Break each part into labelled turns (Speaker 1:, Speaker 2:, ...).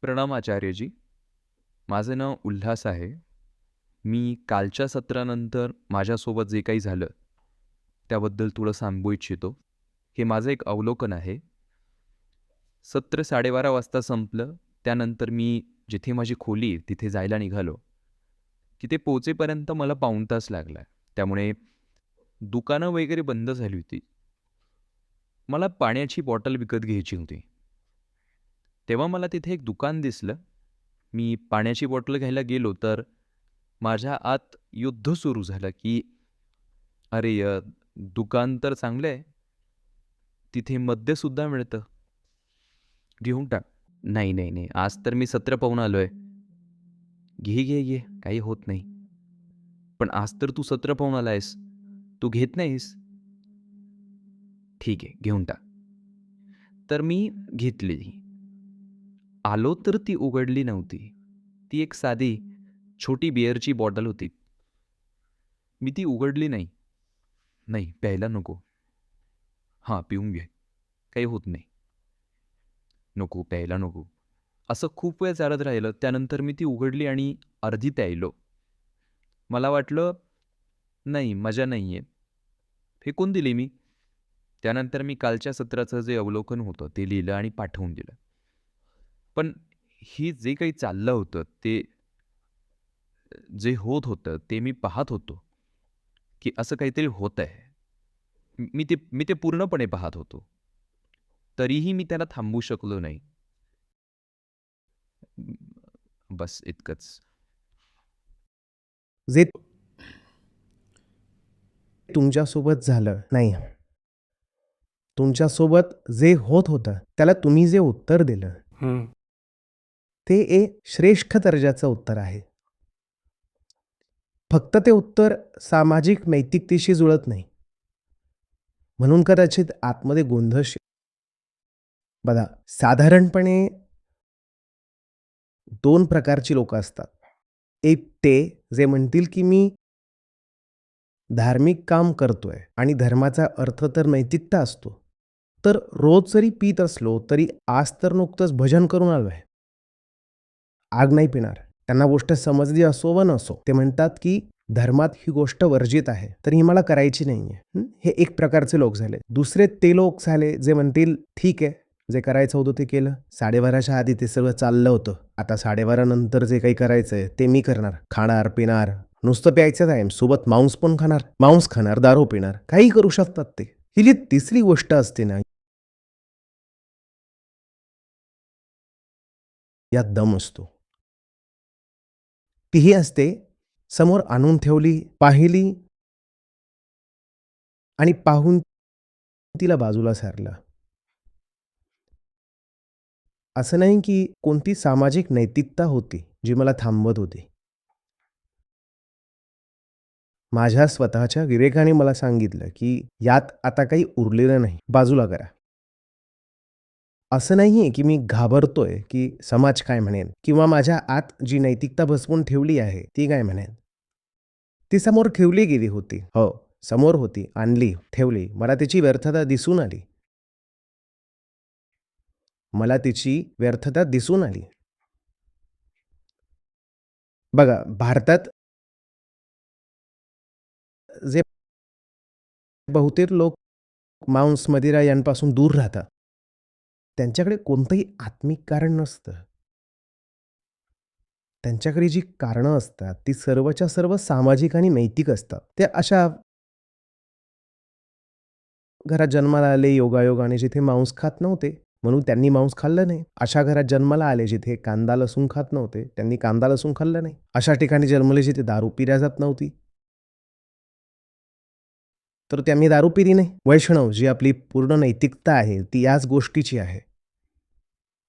Speaker 1: प्रणाम आचार्यजी. माझं नाव उल्हास आहे. मी कालच्या सत्रानंतर माझ्यासोबत जे काही झालं, त्याबद्दल थोडं सांगू इच्छितो. हे माझं एक अवलोकन आहे. सत्र 12:30 वाजता संपलं. त्यानंतर मी जिथे माझी खोली आहे, तिथे जायला निघालो. तिथे पोहोचेपर्यंत मला पाऊण तास लागला. त्यामुळे दुकानं वगैरे बंद झाली होती. मला पाण्याची बॉटल विकत घ्यायची होती. तेव्हा मला तिथे एक दुकान दिसलं. मी पाण्याची बॉटल घ्यायला गेलो तर माझ्या आत युद्ध सुरू झालं की अरे दुकान तर चांगलं आहे, तिथे मद्यसुद्धा मिळतं, घेऊन टाक. नाही नाही नाही, आज तर मी सत्र पाहून आलोय. घे घे घे, काही होत नाही. पण आज तर तू सत्र पाहून आलायस, तू घेत नाहीस. ठीक आहे, घेऊन टाक. तर मी घेतली. आलो तर ती उघडली नव्हती. ती एक साधी छोटी बिअरची बॉटल होती. मी ती उघडली नाही. नाही, प्यायला नको. हां, पिऊन घे, काही होत नाही. नको, प्यायला नको. असं खूप वेळ चालत राहिलं. त्यानंतर मी ती उघडली आणि अर्धी प्यायलो. मला वाटलं, नाही, मजा नाही आहे. फेकून दिली मी. त्यानंतर मी कालच्या सत्राचं जे अवलोकन होतं ते लिहिलं आणि पाठवून दिलं. पण ही जे काही चाललं होतं, ते जे होत होतं ते मी पाहत होतो, की असं काहीतरी होत आहे. मी ते पूर्णपणे पाहत होतो. तरीही मी त्याला थांबवू शकलो नाही. बस इतकंच.
Speaker 2: जे तुमच्यासोबत झालं नाही, तुमच्यासोबत जे होत होतं त्याला तुम्ही जे उत्तर दिलं ते एक श्रेष्ठ दर्जाचं उत्तर आहे. फक्त ते उत्तर सामाजिक नैतिकतेशी जुळत नाही, म्हणून कदाचित आतमध्ये गोंधळ बघा, साधारणपणे दोन प्रकारची लोक असतात. एक ते जे म्हणतील की मी धार्मिक काम करतोय आणि धर्माचा अर्थ तर नैतिकता असतो, तर रोज जरी पीत असलो तरी आज तर नुकतंच भजन करून आलोय, आग नाही पिणार. त्यांना गोष्ट समजली असो व नसो, ते म्हणतात की धर्मात ही गोष्ट वर्जित आहे, तर ही मला करायची नाहीये. हे एक प्रकारचे लोक झाले. दुसरे ते लोक झाले जे म्हणतील ठीक आहे, जे करायचं होतं ते केलं. 12:30च्या आधी ते सगळं चाललं होतं. आता 12:30 नंतर जे काही करायचंय ते मी करणार. खाणार, पिणार, नुसतं प्यायचं आहे, सोबत मांस पण खाणार. मांस खाणार, दारू पिणार, काही करू शकतात ते. ही जी तिसरी गोष्ट असते ना, यात दम असतो. तीही असते, समोर आणून ठेवली, पाहिली आणि पाहून तिला बाजूला सारलं. असं नाही की कोणती सामाजिक नैतिकता होती, जी मला थांबवत होती. माझ्या स्वतःच्या विवेकाने मला सांगितलं, की यात आता काही उरलेलं नाही, बाजूला करा. असं नाहीये की मी घाबरतोय, की समाज काय म्हणेल किंवा माझ्या आत जी नैतिकता बसवून ठेवली आहे, ती काय म्हणेल. ती समोर ठेवली गेली होती. हो, समोर होती, आणली, ठेवली. मला तिची व्यर्थता दिसून आली. मला तिची व्यर्थता दिसून आली. बघा, भारतात जे बहुतेक लोक मांस, मदिरा यांपासून दूर राहतात. त्यांच्याकडे कोणतंही आत्मिक कारण नसतं. त्यांच्याकडे जी कारणं असतात, ती सर्वच्या सर्व सामाजिक आणि नैतिक असतात. ते अशा घरात जन्माला आले योगायोगाने जिथे मांस खात नव्हते, म्हणून त्यांनी मांस खाल्लं नाही. अशा घरात जन्माला आले जिथे कांदा लसूण खात नव्हते, त्यांनी कांदा लसूण खाल्लं नाही. अशा ठिकाणी जन्मले जिथे दारू पिल्या जात नव्हती, तर त्यांनी दारू पिली नाही. वैष्णव जी आपली पूर्ण नैतिकता आहे, ती याच गोष्टीची आहे.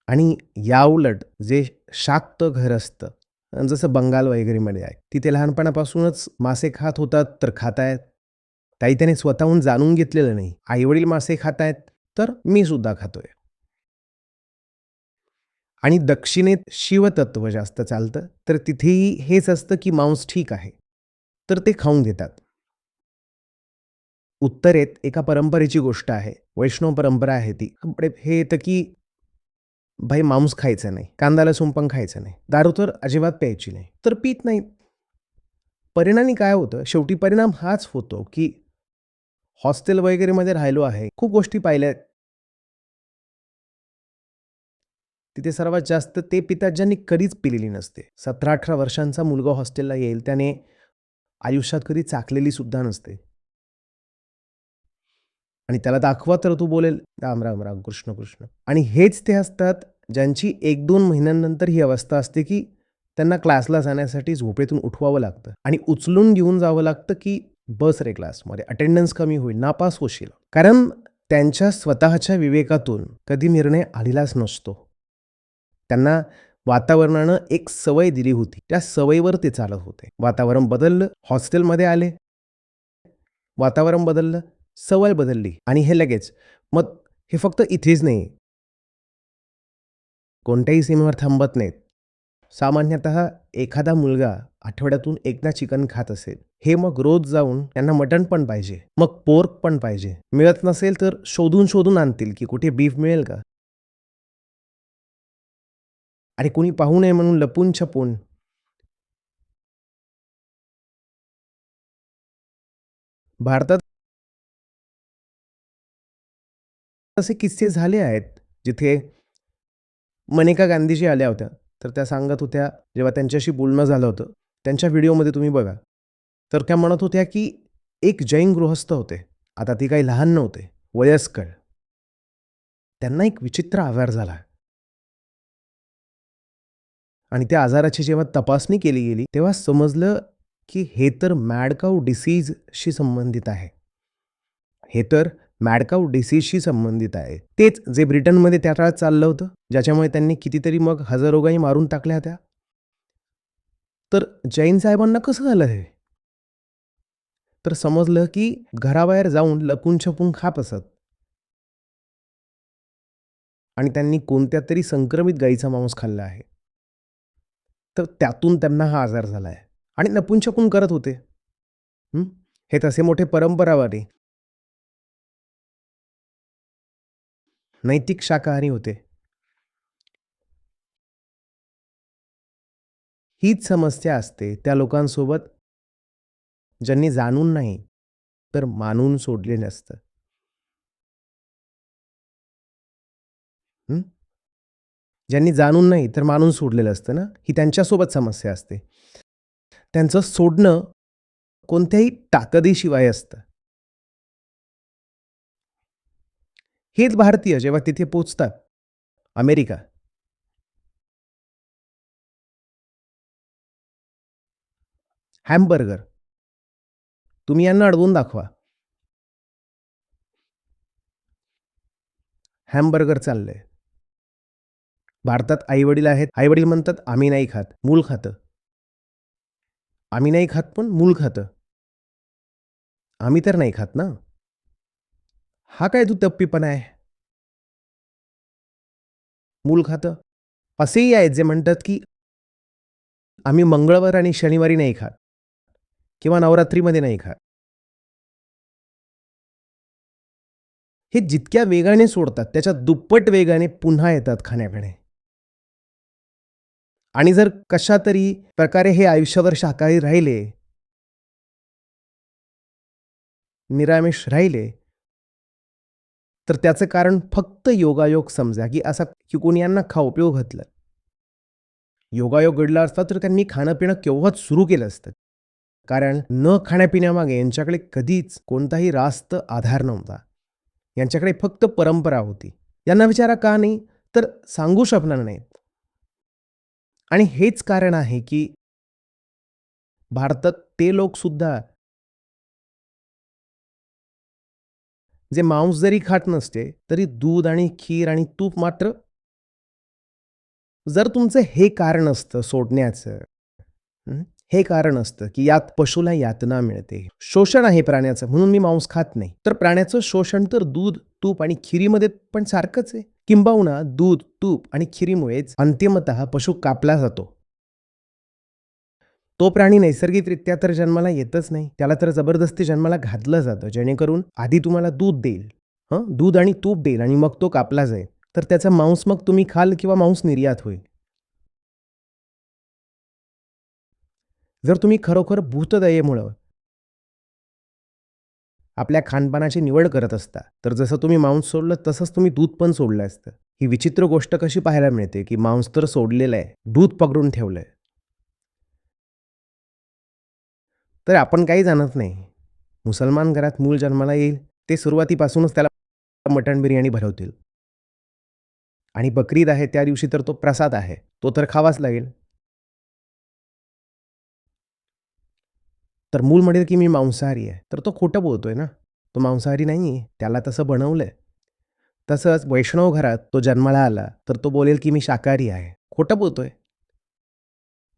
Speaker 2: आणि याउलट जे शाक्त घर असतं, जसं बंगाल वगैरेमध्ये आहे, तिथे लहानपणापासूनच मासे खात होतात तर खातायत. काही त्याने स्वतःहून जाणून घेतलेलं नाही. आई-वडील मासे खातायत, तर मी सुद्धा खातोय. आणि दक्षिणेत शिवतत्व जास्त चालतं, तर तिथेही हेच असतं की मांस ठीक आहे. तर ते खाऊन घेतात. उत्तरेत एका परंपरेची गोष्ट आहे. वैष्णव परंपरा आहे ती. हे येतं की भाई मांस खायचं नाही, कांदा लसूण पण खायचं नाही, दारू तर अजिबात प्यायची नाही, तर पीत नाही. परिणामी काय होतं, शेवटी परिणाम हाच होतो की हॉस्टेल वगैरेमध्ये राहिलो आहे, खूप गोष्टी पाहिल्या. तिथे सर्वात जास्त ते पितात ज्यांनी कधीच पिलेली नसते. 17-18 वर्षांचा मुलगा हॉस्टेलला येईल, त्याने आयुष्यात कधी चाखलेली सुद्धा नसते. आणि त्याला दाखवा तर तो बोलेल, "राम, राम, राम, कृष्ण, कृष्ण." आणि हेच ते असतात, ज्यांची 1-2 महिन्यानंतर ही अवस्था असते, की त्यांना क्लासला जाण्यासाठी झोपेतून उठवावं लागतं आणि उचलून घेऊन जावं लागतं, की "बस रे क्लासमध्ये, अटेंडन्स कमी होईल, नापास होशील." कारण त्यांच्या स्वतःच्या विवेकातून कधी निर्णय आलेलाच नसतो. त्यांना वातावरणानं एक सवय दिली होती. त्या सवयीवर ते चालत होते. वातावरण बदललं, हॉस्टेलमध्ये आले, वातावरण बदललं, सवय बदलली आणि हे लगेच. मग हे फक्त इथेच नाही, कोणत्याही सीमेवर थांबत नाहीत. सामान्यतः एखादा मुलगा आठवड्यातून एकदा चिकन खात असेल, हे मग रोज जाऊन त्यांना मटण पण पाहिजे, मग पोर्क पण पाहिजे. मिळत नसेल तर शोधून आणतील, की कुठे बीफ मिळेल का? आणि कोणी पाहू नये म्हणून लपून-छपून. भारतात असे किस्से झाले आहेत, जिथे मनेका गांधीजी आल्या होत्या. तर त्या सांगत होत्या, जेव्हा त्यांच्याशी बोलणं झालं होतं, त्यांच्या व्हिडिओमध्ये तुम्ही बघा. तर त्या म्हणत होत्या, की एक जैन गृहस्थ होते. आता ते काही लहान नव्हते, वयस्कर. त्यांना एक विचित्र आजार झाला आणि त्या आजाराची जेव्हा तपासणी केली गेली, तेव्हा समजलं, की हे तर मॅड काऊ डिसीजशी संबंधित आहे. हे तर मॅड काऊ डिसीजशी संबंधित आहे. तेच जे ब्रिटनमध्ये त्या काळात चाललं होतं, ज्याच्यामुळे त्यांनी कितीतरी मग हजारो गायी मारून टाकल्या होत्या. तर जैन साहेबांना कसं झालं हे? तर समजलं, की घराबाहेर जाऊन लपून-छपून खात असत आणि त्यांनी कोणत्यातरी संक्रमित गायीचा मांस खाल्ला आहे. तर त्यातून त्यांना हा आजार झाला आहे आणि लपून-छपून करत होते. हं. हे तसे मोठे परंपरावादी, नैतिक शाकाहारी होते. हीच समस्या असते त्या लोकांसोबत, ज्यांनी जाणून नाही, तर मानून सोडलेलं असतं. हं. ज्यांनी जाणून नाही, तर मानून सोडलेलं असतं ना, ही त्यांच्यासोबत समस्या असते. त्यांचं सोडणं कोणत्याही ताकदीशिवाय असतं. हेच भारतीय जेव्हा तिथे पोहोचतात, अमेरिका, हॅमबर्गर, तुम्ही यांना अडवून दाखवा. हॅमबर्गर चाललंय. भारतात आई-वडील आहेत. आई-वडील म्हणतात, "आम्ही नाही खात." मूल खातं. आम्ही नाही खात, पण मूल खातं. आम्ही तर नाही खात ना. हा काय दुटप्पीपणा आहे? मूल खातं. असेही आहेत जे म्हणतात, की आम्ही मंगळवार आणि शनिवारी नाही खात किंवा नवरात्रीमध्ये नाही खात. हे जितक्या वेगाने सोडतात, त्याच्या दुप्पट वेगाने पुन्हा येतात खाण्याकडे. आणि जर कशातरी प्रकारे हे आयुष्यभर शाकाहारी राहिले, निरामिष राहिले, तर त्याचं कारण फक्त योगायोग समजा, की असा की कोणी यांना खाऊ पिऊ घातलं. योगायोग घडला असता तर त्यांनी खाणं-पिणं केव्हाच सुरू केलं असतं. कारण न खाण्यापिण्यामागे यांच्याकडे कधीच कोणताही रास्त आधार नव्हता. यांच्याकडे फक्त परंपरा होती. यांना विचारा का नाही? तर सांगू शकणार नाहीत. आणि हेच कारण आहे, की भारतात ते लोकसुद्धा जे मांस जरी खात नसते, तरी दूध आणि खीर आणि तूप मात्र, जर तुमचं हे कारण असतं सोडण्याचं, हं, हे कारण असतं, की यात पशुला यातना मिळते. शोषण आहे प्राण्याचं म्हणून मी मांस खात नाही. तर प्राण्याचं शोषण तर दूध, तूप आणि खिरीमध्ये पण सारखंच आहे. किंबहुना दूध, तूप आणि खिरीमुळेच अंतिमतः पशु कापला जातो. तो प्राणी नैसर्गिकरित्या तर जन्माला येतच नाही. त्याला तर जबरदस्ती जन्माला घातलं जातं, जेणेकरून आधी तुम्हाला दूध देईल, दूध आणि तूप देईल आणि मग तो कापला जाईल. तर त्याचा मांस मग तुम्ही खाल किंवा मांस निर्यात होईल. जर तुम्ही खरोखर भूतदयेमुळं आपल्या खानपानाची निवड करत असता, तर जसं तुम्ही मांस सोडलं तसंच तुम्ही दूध पण सोडलं असतं. ही विचित्र गोष्ट कशी पाहायला मिळते, की मांस तर सोडलेलं आहे, दूध पकडून ठेवलंय. तर आपण काही जाणत नाही. मुसलमान घरात मूल जन्माला येईल, ते सुरुवातीपासूनच त्याला मटण बिर्याणी भरवतील. आणि बकरीद आहे त्या दिवशी तर तो प्रसाद आहे. तो तर खावाच लागेल. तर मूल म्हणेल, की मी मांसाहारी आहे. तर तो खोटं बोलतोय ना. तो मांसाहारी नाहीये. त्याला तसं बनवलंय. तसंच वैष्णव घरात तो जन्माला आला, तर तो बोलेल, की मी शाकाहारी आहे. खोटं बोलतोय.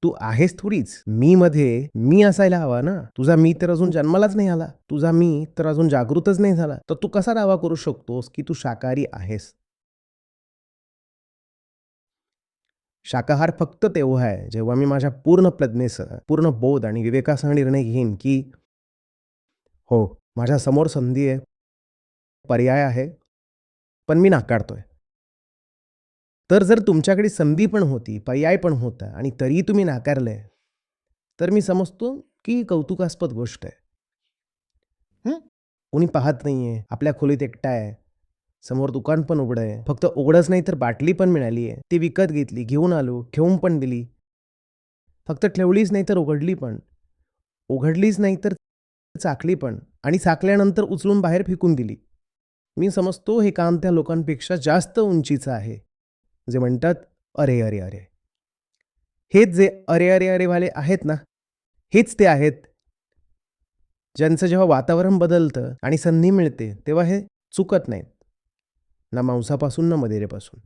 Speaker 2: तू आहेस थोडीच. मी मध्ये मी असायला हवा ना. तुझा मी तर अजून जन्मालाच नाही आला. तुझा मी तर अजून जागृतच नाही झाला. तर तू कसा दावा करू शकतोस, की तू शाकाहारी आहेस? शाकाहार फक्त तेव्हा आहे, जेव्हा मी माझ्या पूर्ण प्रज्ञेसह, पूर्ण बोध आणि विवेकासह निर्णय घेईन, की हो, माझ्यासमोर संधी आहे, पर्याय आहे, पण मी नाकारतोय. तर जर तुमच्याकडे संधी पण होती, पर्याय पण होता आणि तरीही तुम्ही नाकारलंय, तर मी समजतो, की कौतुकास्पद गोष्ट आहे. हं? कोणी पाहत नाहीये, आपल्या खोलीत एकटा आहे. समोर दुकान पण उघडं आहे. फक्त उघडंच नाही तर बाटली पण मिळाली आहे. ती विकत घेतली, घेऊन आलो, ठेवून पण दिली. फक्त ठेवलीच नाही तर उघडली पण. उघडलीच नाही तर चाखली पण आणि चाखल्यानंतर उचलून बाहेर फेकून दिली. मी समजतो हे काम त्या लोकांपेक्षा जास्त उंचीचं आहे. जे म्हणतात, "अरे, अरे, अरे." हेच जे "अरे, अरे, अरे" वाले आहेत ना, हेच ते आहेत, ज्यांचं जेव्हा वातावरण बदलतं आणि संधी मिळते, तेव्हा हे चुकत नाहीत. ना मांसापासून ना मदिरेपासून.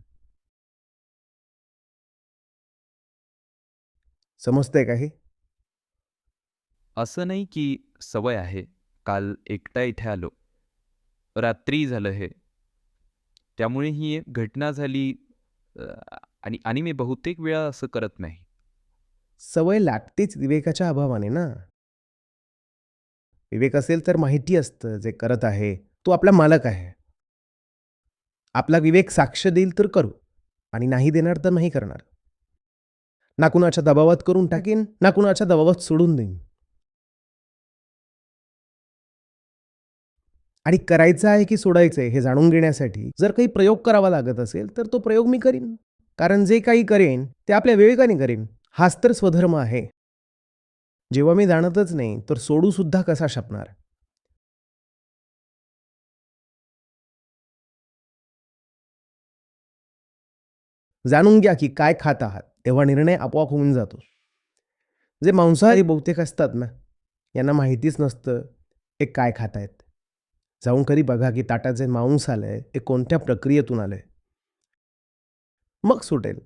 Speaker 2: समजतंय का हे?
Speaker 1: असं नाही की सवय आहे. काल एकटा इथे आलो. रात्री झालं हे. त्यामुळे ही एक घटना झाली अ, आणि आणि मी बहुतेक वेळा असं करत नाही.
Speaker 2: सवय लागतेच विवेकाच्या अभावाने ना. विवेक असेल तर माहिती असतं जे करत आहे, तो आपला मालक आहे. आपला विवेक साक्ष देईल तर करू आणि नाही देणार तर नाही करणार. ना कुणाच्या दबावात करून टाकीन, ना कुणाच्या दबावात सोडून देईन. आणि करायचं आहे की सोडायचं आहे हे जाणून घेण्यासाठी जर काही प्रयोग करावा लागत असेल, तर तो प्रयोग मी करीन. कारण जे काही करेन, ते आपल्या विवेकाने करेन. हाच तर स्वधर्म आहे. जेव्हा मी जाणतच नाही, तर सोडू सुद्धा कसा शकणार? जाणून घ्या की काय खात आहात, तेव्हा निर्णय आपोआप होऊन जातो. जे मांसाहारी बहुतेक असतात ना, यांना माहितीच नसतं ते काय खात आहेत. जाऊन कधी बघा की ताटात जे मांस आलंय, ते कोणत्या प्रक्रियेतून आलंय. मग सुटेल.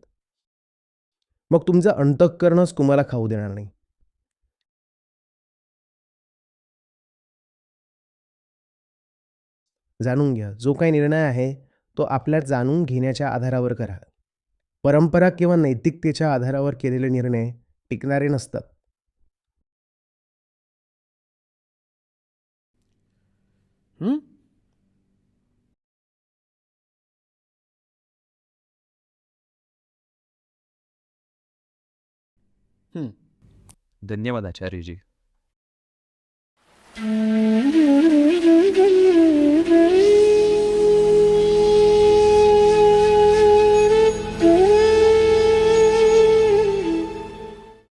Speaker 2: मग तुमचं अंतःकरणच तुम्हाला खाऊ देणार नाही. जाणून घ्या. जो काही निर्णय आहे, तो आपल्या जाणून घेण्याच्या आधारावर करा. परंपरा किंवा नैतिकतेच्या आधारावर केलेले निर्णय टिकणारे नसतात. हं? हं.
Speaker 1: धन्यवाद आचार्यजी.